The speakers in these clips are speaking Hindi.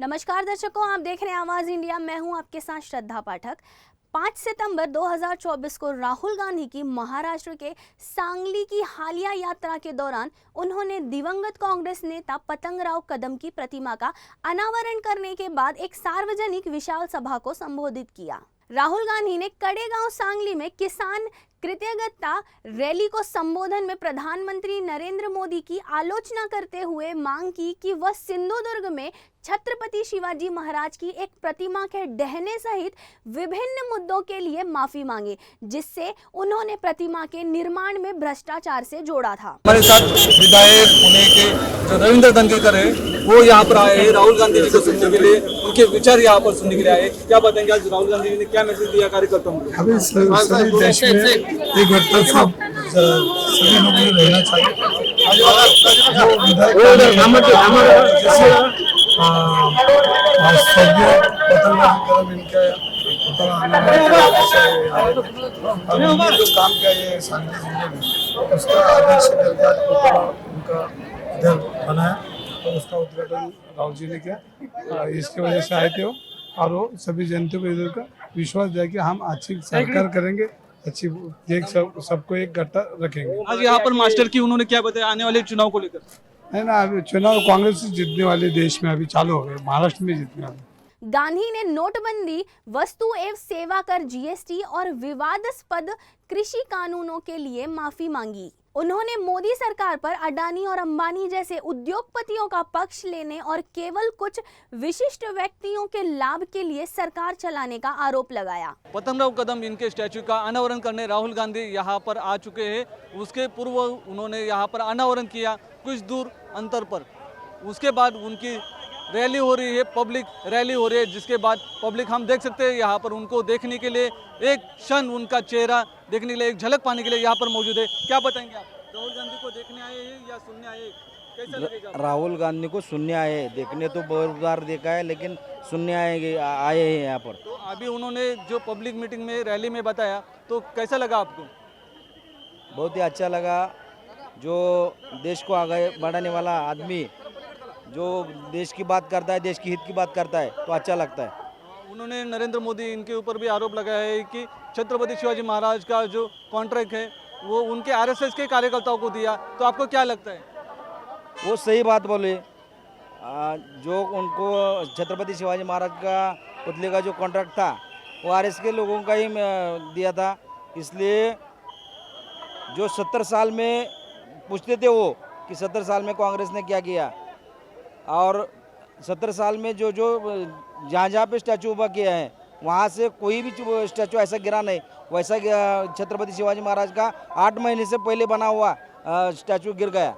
नमस्कार दर्शकों, आप देख रहे हैं आवाज इंडिया। मैं हूं आपके साथ श्रद्धा पाठक। 5 सितंबर 2024 को राहुल गांधी की महाराष्ट्र के सांगली की हालिया यात्रा के दौरान उन्होंने दिवंगत कांग्रेस नेता पतंगराव कदम की प्रतिमा का अनावरण करने के बाद एक सार्वजनिक विशाल सभा को संबोधित किया। राहुल गांधी ने कड़ेगांव सांगली में किसान कृतज्ञता रैली को संबोधन में प्रधानमंत्री नरेंद्र मोदी की आलोचना करते हुए मांग की कि वह सिंधुदुर्ग में छत्रपति शिवाजी महाराज की एक प्रतिमा के ढहने सहित विभिन्न मुद्दों के लिए माफी मांगे, जिससे उन्होंने प्रतिमा के निर्माण में भ्रष्टाचार से जोड़ा था। हमारे साथ विधायक पुणे के जो रविंद्र दंगेकर है वो यहाँ पर आए हैं राहुल गांधी जी को सुनने के लिए, उनके विचार यहाँ पर सुनने के लिए आए। क्या बताएंगे आज राहुल गांधी जी ने क्या मैसेज दिया कार्यकर्ताओं को? अभी सभी देश में एक तरफा सभी लोगों को रहना चाहिए। जो विधायक जो काम किया ये सांगली जिले में उसका आदर्श उनका इधर बनाया और उसका उद्घाटन राहुल जी ने किया। इसकी वजह से आए थे वो, और वो सभी जनता को इधर का विश्वास दिया कि हम अच्छी सरकार करेंगे, अच्छी देख सबको एक गट्टा रखेंगे। आज यहाँ पर मास्टर की उन्होंने क्या बताया आने वाले चुनाव को लेकर? है ना, अभी चुनाव कांग्रेस जीतने वाले देश में अभी चालू हो गए, महाराष्ट्र में जीतने वाले। गांधी ने नोटबंदी, वस्तु एवं सेवा कर जीएसटी और विवादास्पद कृषि कानूनों के लिए माफी मांगी। उन्होंने मोदी सरकार पर अडानी और अंबानी जैसे उद्योगपतियों का पक्ष लेने और केवल कुछ विशिष्ट व्यक्तियों के लाभ के लिए सरकार चलाने का आरोप लगाया। पतंगराव कदम इनके स्टैचू का अनावरण करने राहुल गांधी यहाँ पर आ चुके हैं। उसके पूर्व उन्होंने यहाँ पर अनावरण किया कुछ दूर अंतर पर। उसके बाद उनकी रैली हो रही है, पब्लिक रैली हो रही है, जिसके बाद पब्लिक हम देख सकते हैं यहाँ पर उनको देखने के लिए, एक क्षण उनका चेहरा देखने के लिए, एक झलक पाने के लिए यहाँ पर मौजूद है। क्या बताएंगे आप? राहुल गांधी को देखने आए हैं या सुनने आए हैं? कैसा लगेगा? राहुल गांधी को सुनने आए हैं, देखने तो बहुत बार देखा है लेकिन सुनने आए हैं यहाँ पर। तो अभी उन्होंने जो पब्लिक मीटिंग में रैली में बताया तो कैसा लगा आपको? बहुत ही अच्छा लगा। जो देश को आगे बढ़ाने वाला आदमी जो देश की बात करता है, देश की हित की बात करता है तो अच्छा लगता है। उन्होंने नरेंद्र मोदी इनके ऊपर भी आरोप लगाया है कि छत्रपति शिवाजी महाराज का जो कॉन्ट्रैक्ट है वो उनके आरएसएस के कार्यकर्ताओं को दिया। तो आपको क्या लगता है? वो सही बात बोले। जो उनको छत्रपति शिवाजी महाराज का पुतले का जो कॉन्ट्रैक्ट था वो आरएसएस के लोगों का ही दिया था। इसलिए जो 70 साल में पूछते थे वो कि 70 साल में कांग्रेस ने क्या किया, और 70 साल में जो जहाँ पे स्टैचू ऊभा किया है वहाँ से कोई भी स्टैचू ऐसा गिरा नहीं। वैसा छत्रपति शिवाजी महाराज का 8 महीने से पहले बना हुआ स्टैचू गिर गया।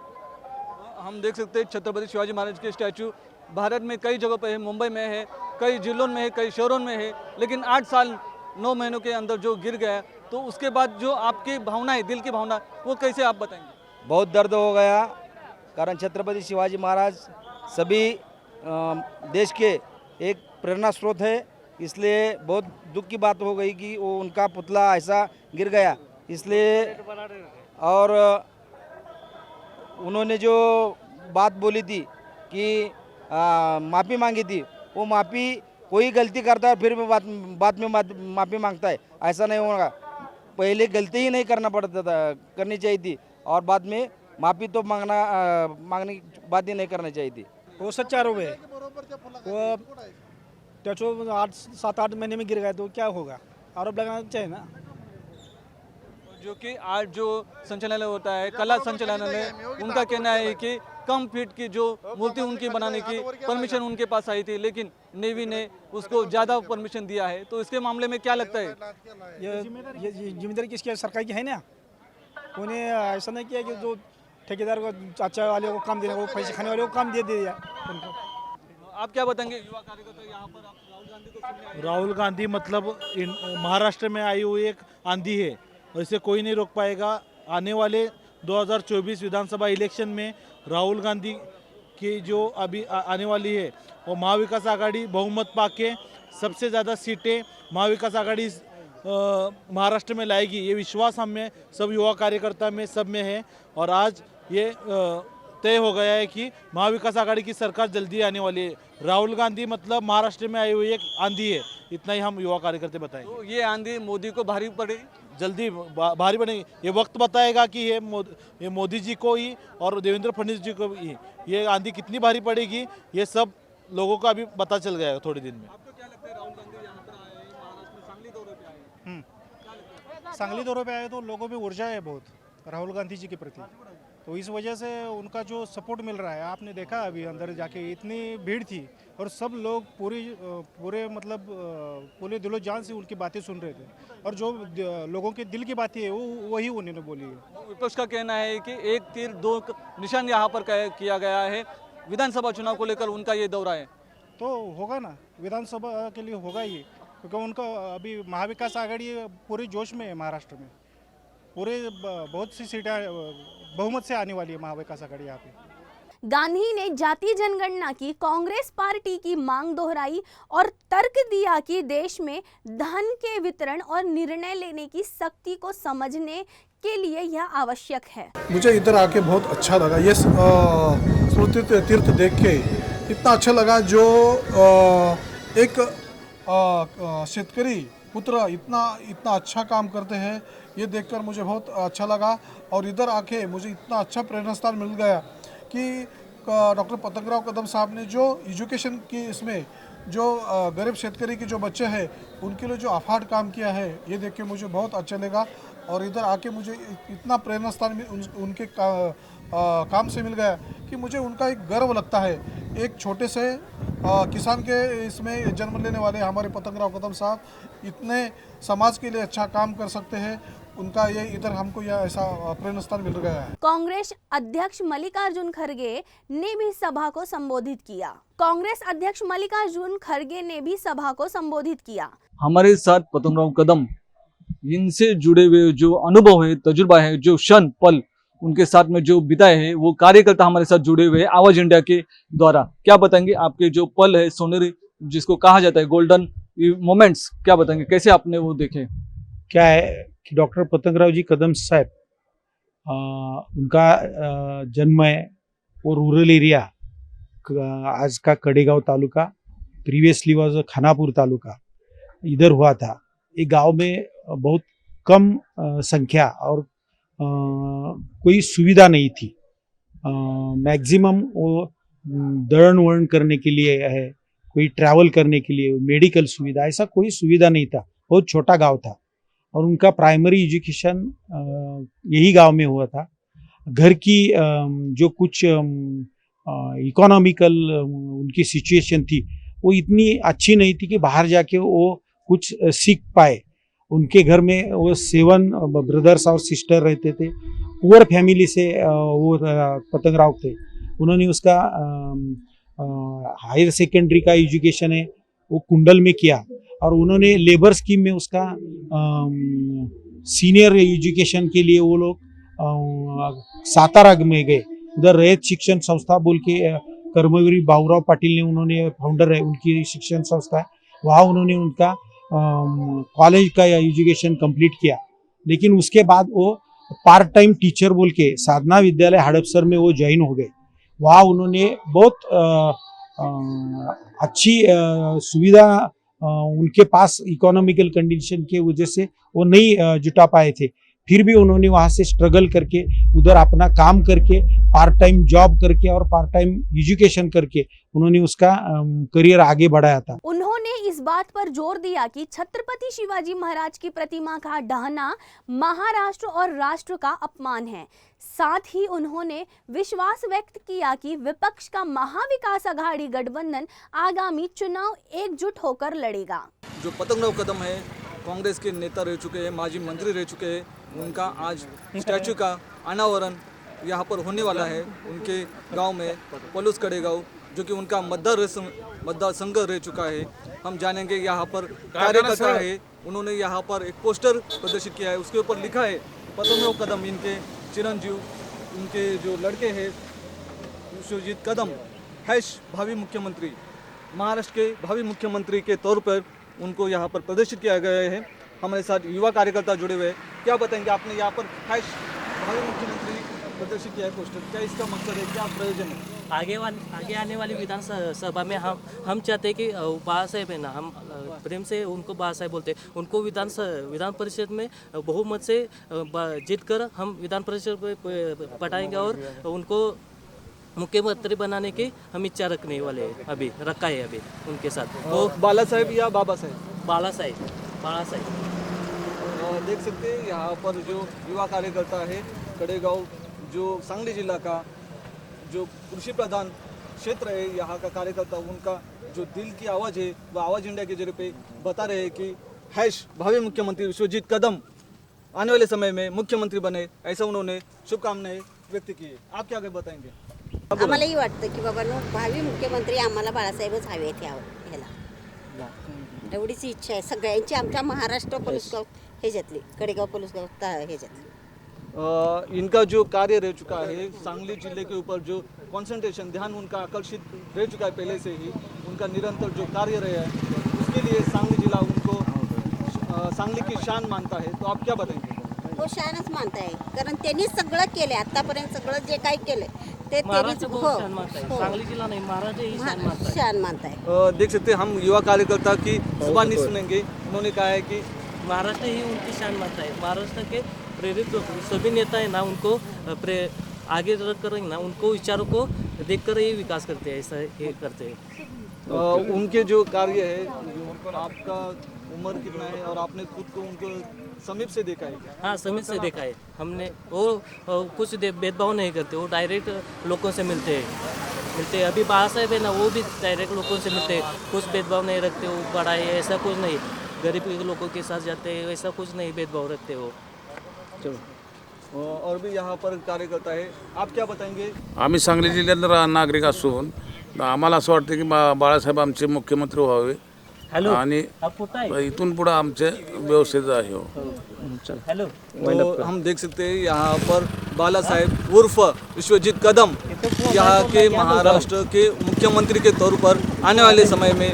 हम देख सकते हैं छत्रपति शिवाजी महाराज के स्टैचू भारत में कई जगह पर है, मुंबई में है, कई जिलों में है, कई शहरों में है, लेकिन 8 साल 9 महीनों के अंदर जो गिर गया, तो उसके बाद जो आपकी भावना है, दिल की भावना, वो कैसे आप बताएंगे? बहुत दर्द हो गया, कारण छत्रपति शिवाजी महाराज सभी देश के एक प्रेरणा स्रोत है। इसलिए बहुत दुख की बात हो गई कि वो उनका पुतला ऐसा गिर गया। इसलिए और उन्होंने जो बात बोली थी कि माफ़ी मांगी थी, वो माफ़ी कोई गलती करता है फिर भी बाद में माफ़ी मांगता है, ऐसा नहीं होगा। पहले गलती ही नहीं करनी चाहिए थी और बाद में माफ़ी तो मांगने की बात ही नहीं करनी चाहिए थी। वो सच्चा आरोप है। वो स्टैचू 7-8 महीने में गिर गए तो क्या होगा? आरोप लगाना चाहिए ना। जो कि आज जो संचालनालय होता है, कला संचालनालय, उनका कहना है कि कम फीट की जो मूर्ति उनकी बनाने की परमिशन उनके पास आई थी, लेकिन नेवी ने उसको ज़्यादा परमिशन दिया है। तो इसके मामले में क्या लगता है? ये जिम्मेदारी किसकी है? सरकार की है ना। उन्हें ऐसा नहीं किया कि जो ठेकेदार को, अच्छा वाले को काम देने को, पैसे खाने वाले को काम दे दिया उनको। आप क्या बताएंगे? युवा कार्यकर्ता यहाँ पर आप राहुल गांधी को सुनने आए। राहुल गांधी मतलब महाराष्ट्र में आई हुई एक आंधी है, और इसे कोई नहीं रोक पाएगा। आने वाले 2024 विधानसभा इलेक्शन में राहुल गांधी की जो अभी आने वाली है वो महाविकास आघाड़ी बहुमत पाके सबसे ज़्यादा सीटें महाविकास आघाड़ी महाराष्ट्र में लाएगी। ये विश्वास हम में, सब युवा कार्यकर्ता में, सब में है। और आज ये तय हो गया है कि महाविकास आघाड़ी की सरकार जल्दी आने वाली है। राहुल गांधी मतलब महाराष्ट्र में आई हुई एक आंधी है, इतना ही हम युवा कार्यकर्ता बताएंगे। तो ये आंधी मोदी को भारी पड़ेगी। जल्दी भारी बनेगी, ये वक्त बताएगा कि ये मोदी जी को ही और देवेंद्र फडणवीस जी को ही ये आंधी कितनी भारी पड़ेगी, ये सब लोगों को अभी पता चल गया है थोड़े दिन में। आपको क्या लगता है राहुल गांधी यहाँ पर आए हैं, महाराष्ट्र में सांगली दौरे पे आए हैं? सांगली दौरे पे आए तो लोगों में ऊर्जा है बहुत राहुल गांधी जी के प्रति, तो इस वजह से उनका जो सपोर्ट मिल रहा है, आपने देखा अभी अंदर जाके इतनी भीड़ थी और सब लोग पूरे मतलब पूरे दिलो जान से उनकी बातें सुन रहे थे और जो लोगों के दिल की बातें है वो वही उन्होंने बोली है। विपक्ष का कहना है कि एक तीर दो निशान यहाँ पर किया गया है। विधानसभा चुनाव को लेकर उनका ये दौरा है, तो होगा ना, विधानसभा के लिए होगा ये, क्योंकि उनका अभी महाविकास आघाड़ी पूरे जोश में है महाराष्ट्र में, पूरे बहुत सी सीटें बहुमत से आने वाली है महाविकास आघाड़ी यहाँ पे। गांधी ने जाति जनगणना की कांग्रेस पार्टी की मांग दोहराई और तर्क दिया कि देश में धन के वितरण और निर्णय लेने की शक्ति को समझने के लिए यह आवश्यक है। मुझे इधर आके बहुत अच्छा लगा, ये स्मृति तीर्थ देख के इतना अच्छा लगा। जो एक शेतकरी पुत्र इतना अच्छा काम करते हैं, ये देखकर मुझे बहुत अच्छा लगा। और इधर आके मुझे इतना अच्छा प्रेरणा स्थान मिल गया कि डॉक्टर पतंगराव कदम साहब ने जो एजुकेशन की इसमें जो गरीब शेतकरी के जो बच्चे हैं उनके लिए जो अफाट काम किया है, ये देख के मुझे बहुत अच्छा लगा। और इधर आके मुझे इतना प्रेरणा स्थान उनके काम से मिल गया कि मुझे उनका एक गर्व लगता है। एक छोटे से किसान के इसमें जन्म लेने वाले हमारे पतंगराव कदम साहब इतने समाज के लिए अच्छा काम कर सकते हैं, उनका ये इधर हमको यह ऐसा प्रेरणा स्थान मिल गया है। कांग्रेस अध्यक्ष मल्लिकार्जुन खड़गे ने भी सभा को संबोधित किया। कांग्रेस अध्यक्ष मल्लिकार्जुन खड़गे ने भी सभा को संबोधित किया। हमारे साथ पतंगराव कदम, इनसे जुड़े हुए जो अनुभव है, तजुर्बा है, जो क्षण पल उनके साथ में जो बिताए हैं, वो कार्यकर्ता हमारे साथ जुड़े हुए हैं आवाज इंडिया के द्वारा। क्या बताएंगे आपके जो पल है सोनेरी, जिसको कहा जाता है गोल्डन मोमेंट्स, क्या बताएंगे, कैसे आपने वो देखे? क्या है कि डॉक्टर पतंगराव जी कदम साहब, उनका जन्म है वो रूरल एरिया, आज का कड़ेगांव तालुका, प्रीवियसली वाज खानापुर तालुका, इधर हुआ था। एक गांव में बहुत कम संख्या और कोई सुविधा नहीं थी। मैक्सिमम वो दळन वळन करने के लिए है, कोई ट्रैवल करने के लिए, मेडिकल सुविधा, ऐसा कोई सुविधा नहीं था। बहुत छोटा गांव था और उनका प्राइमरी एजुकेशन यही गांव में हुआ था। घर की जो कुछ इकोनॉमिकल उनकी सिचुएशन थी वो इतनी अच्छी नहीं थी कि बाहर जाके वो कुछ सीख पाए। उनके घर में वो 7 ब्रदर्स और सिस्टर रहते थे। पुअर फैमिली से वो पतंगराव थे। उन्होंने उसका हायर सेकेंडरी का एजुकेशन है वो कुंडल में किया और उन्होंने लेबर स्कीम में उसका सीनियर एजुकेशन के लिए वो लोग सातारा में गए। उधर रयत शिक्षण संस्था बोल के कर्मवीर बाबूराव पाटिल ने, उन्होंने फाउंडर है उनकी शिक्षण संस्था है, वहाँ उन्होंने उनका कॉलेज का एजुकेशन कंप्लीट किया। लेकिन उसके बाद वो पार्ट टाइम टीचर बोल के साधना विद्यालय हड़पसर में वो ज्वाइन हो गए। वहाँ उन्होंने बहुत अच्छी सुविधा, उनके पास इकोनॉमिकल कंडीशन के वजह से वो नहीं जुटा पाए थे, फिर भी उन्होंने वहाँ से स्ट्रगल करके उधर अपना काम करके, पार्ट टाइम जॉब करके और पार्ट टाइम एजुकेशन करके उन्होंने उसका करियर आगे बढ़ाया था। उन्होंने इस बात पर जोर दिया कि छत्रपति शिवाजी महाराज की प्रतिमा का ढहना महाराष्ट्र और राष्ट्र का अपमान है। साथ ही उन्होंने विश्वास व्यक्त किया कि विपक्ष का महाविकास आघाड़ी गठबंधन आगामी चुनाव एकजुट होकर लड़ेगा। जो पतंगराव कदम है, कांग्रेस के नेता रह चुके हैं, माजी मंत्री रह चुके हैं, उनका आज स्टैचू का अनावरण यहाँ पर होने वाला है उनके गांव में, पलूस कड़ेगांव, जो कि उनका मतदार संघ रह चुका है। हम जानेंगे यहाँ पर कार्यकर्ता है, उन्होंने यहाँ पर एक पोस्टर प्रदर्शित किया है, उसके ऊपर लिखा है पतंगराव कदम, इनके चिरंजीव, उनके जो लड़के हैं विश्वजीत कदम भावी मुख्यमंत्री, महाराष्ट्र के भावी मुख्यमंत्री के तौर पर उनको यहाँ पर प्रदर्शित किया गया है। हमारे साथ युवा कार्यकर्ता जुड़े हुए हैं। क्या बताएंगे, आपने यहाँ पर भावी मुख्यमंत्री प्रदर्शित किया है पोस्टर, क्या इसका मकसद है, क्या प्रयोजन है? आगे आने वाली विधानसभा में हम चाहते हैं कि बाला साहेब है ना, हम प्रेम से उनको बाला साहेब बोलते हैं, उनको विधान परिषद में बहुमत से जीत कर हम विधान परिषद में पठाएंगे और उनको मुख्यमंत्री बनाने की हम इच्छा रखने वाले हैं, अभी रखा है अभी उनके साथ। तो बाला साहेब या बाबा साहेब? बाला साहेब देख सकते हैं यहाँ पर जो युवा कार्यकर्ता है कड़ेगांव, जो सांगली जिला का जो कृषि प्रधान क्षेत्र है, यहाँ का कार्यकर्ता, उनका जो दिल की आवाज़ है वह आवाज़ इंडिया के जरिए पे बता रहे हैं कि भावी मुख्यमंत्री विश्वजीत कदम आने वाले समय में मुख्यमंत्री बने, ऐसा उन्होंने शुभकामनाएं व्यक्त की है। आप क्या बताएंगे? आम्हालाही वाटतं की बाबा भावी मुख्यमंत्री आम्हाला बाळासाहेबच हवे आहेत ह्याला, एवढीच इच्छा आहे सगळ्यांची, आमच्या महाराष्ट्र पोलीस ह्याच्यातली, कडेगाव पोलीस ह्याच्यातली। इनका जो कार्य रह चुका है सांगली जिले के ऊपर, जो कंसंट्रेशन ध्यान उनका आकर्षित रह चुका है पहले से ही, उनका निरंतर जो कार्य रहा है उसके लिए सांगली जिला उनको सांगली की शान मानता है। तो आप क्या बताएंगे? तो शानच मानताय, कारण त्यांनी सगळं केले आतापर्यंत, सगळं जे काही केले ते त्यांनीच सांगली जिला नहीं, महाराष्ट्र ही शान मानता है। शान मानताय। देख सकते हैं हम युवा कार्यकर्ता की जुबानी सुनेंगे। उन्होंने कहा है कि महाराष्ट्र ही उनकी शान मानता है। महाराष्ट्र के प्रेरित सभी नेता है ना, उनको आगे रख कर ना, उनको विचारों को देखकर ही विकास करते हैं, ऐसा ये करते हैं। उनके जो कार्य है, आपका उम्र कितना है और आपने खुद को उनको समीप से देखा है क्या? हाँ, समीप से देखा है हमने। वो कुछ भेदभाव नहीं करते, वो डायरेक्ट लोगों से मिलते हैं। अभी बाला साहेब है ना, वो भी डायरेक्ट लोगों से मिलते हैं, कुछ भेदभाव नहीं रखते। वो बड़ा है ऐसा कुछ नहीं, गरीब लोगों के साथ जाते हैं, ऐसा कुछ नहीं भेदभाव रखते वो। चलो, और भी यहाँ पर कार्यकर्ता है, आप क्या बताएंगे? आम्ही सांगली जिल्ह्यातला नागरिक असून आम्हाला असं वाटतं की बाळासाहेब आमचे मुख्यमंत्री व्हावे आणि इथून पुढे आमचे व्यवस्थित आहे हो। तो हम देख सकते हैं यहाँ पर बाला साहेब उर्फ विश्वजीत कदम यहाँ के महाराष्ट्र के मुख्यमंत्री के तौर पर आने वाले समय में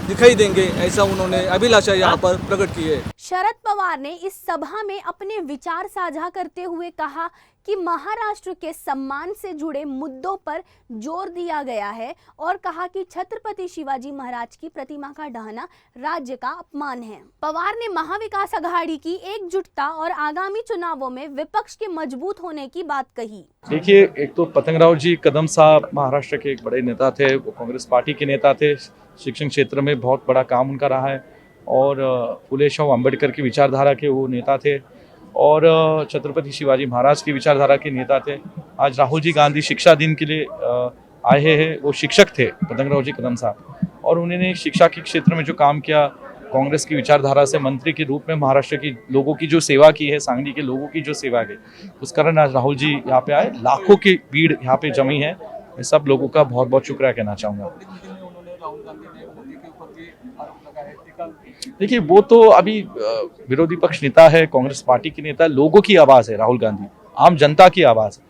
दिखाई देंगे, ऐसा उन्होंने अभिलाषा यहाँ पर प्रकट की है। शरद पवार ने इस सभा में अपने विचार साझा करते हुए कहा कि महाराष्ट्र के सम्मान से जुड़े मुद्दों पर जोर दिया गया है और कहा कि छत्रपति शिवाजी महाराज की प्रतिमा का ढहना राज्य का अपमान है। पवार ने महाविकास आघाड़ी की एकजुटता और आगामी चुनावों में विपक्ष के मजबूत होने की बात कही। देखिए, एक तो पतंगराव जी कदम साहब महाराष्ट्र के एक बड़े नेता थे, वो कांग्रेस पार्टी के नेता थे, शिक्षण क्षेत्र में बहुत बड़ा काम उनका रहा है और फुले शाह अम्बेडकर की विचारधारा के वो नेता थे और छत्रपति शिवाजी महाराज की विचारधारा के नेता थे। आज राहुल जी गांधी शिक्षा दिन के लिए आए हैं, वो शिक्षक थे पतंगराव जी कदम साहब, और उन्होंने शिक्षा के क्षेत्र में जो काम किया, कांग्रेस की विचारधारा से मंत्री के रूप में महाराष्ट्र की लोगों की जो सेवा की है, सांगली के लोगों की जो सेवा की, उस कारण आज राहुल जी यहाँ पे आए, लाखों की भीड़ यहाँ पे जमी है। मैं सब लोगों का बहुत बहुत शुक्रिया कहना चाहूँगा। देखिए, वो तो अभी विरोधी पक्ष नेता है, कांग्रेस पार्टी के नेता, लोगों की आवाज़ है राहुल गांधी, आम जनता की आवाज़ है,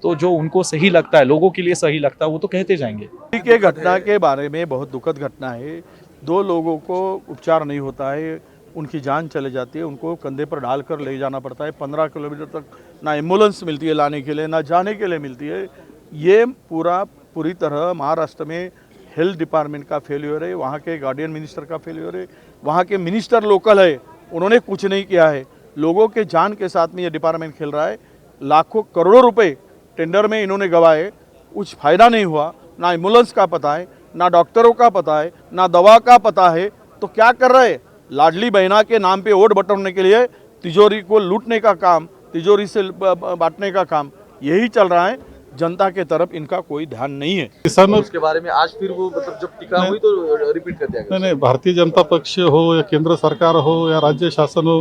तो जो उनको सही लगता है, लोगों के लिए सही लगता है, वो तो कहते जाएंगे। के घटना के बारे में बहुत दुखद घटना है। 2 लोगों को उपचार नहीं होता है, उनकी जान चले जाती है, उनको कंधे पर डालकर ले जाना पड़ता है। 15 किलोमीटर तक ना एम्बुलेंस मिलती है लाने के लिए, ना जाने के लिए मिलती है। ये पूरी तरह महाराष्ट्र में हेल्थ डिपार्टमेंट का फेल्योर है, वहाँ के गार्डियन मिनिस्टर का फेल्योर है, वहाँ के मिनिस्टर लोकल है, उन्होंने कुछ नहीं किया है। लोगों के जान के साथ में ये डिपार्टमेंट खेल रहा है। लाखों करोड़ों रुपए टेंडर में इन्होंने गवाए, कुछ फ़ायदा नहीं हुआ। ना एम्बुलेंस का पता है, ना डॉक्टरों का पता है, ना दवा का पता है। तो क्या कर रहे हैं? लाडली बहना के नाम पे वोट बटोरने के लिए तिजोरी को लूटने का काम, तिजोरी से बांटने का काम यही चल रहा है। जनता के तरफ इनका कोई ध्यान नहीं है। किसानों के बारे में आज फिर वो मतलब जब टीका हुई तो रिपीट कर दिया गया। नहीं, भारतीय जनता पक्ष हो या केंद्र सरकार हो या राज्य शासन हो,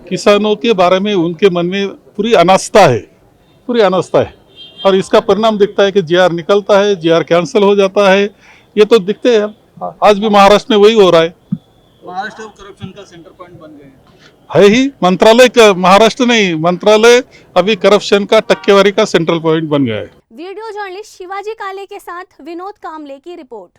किसानों के बारे में उनके मन में पूरी अनास्था है और इसका परिणाम दिखता है कि जीआर निकलता है, जीआर कैंसिल हो जाता है, ये तो दिखते हैं। आज भी महाराष्ट्र में वही हो रहा है। महाराष्ट्र करप्शन का सेंटर पॉइंट बन गए है ही मंत्रालय का, महाराष्ट्र नहीं, मंत्रालय अभी करप्शन का टक्केवारी का सेंट्रल पॉइंट बन गया है। वीडियो जर्नलिस्ट शिवाजी काले के साथ विनोद कामले की रिपोर्ट।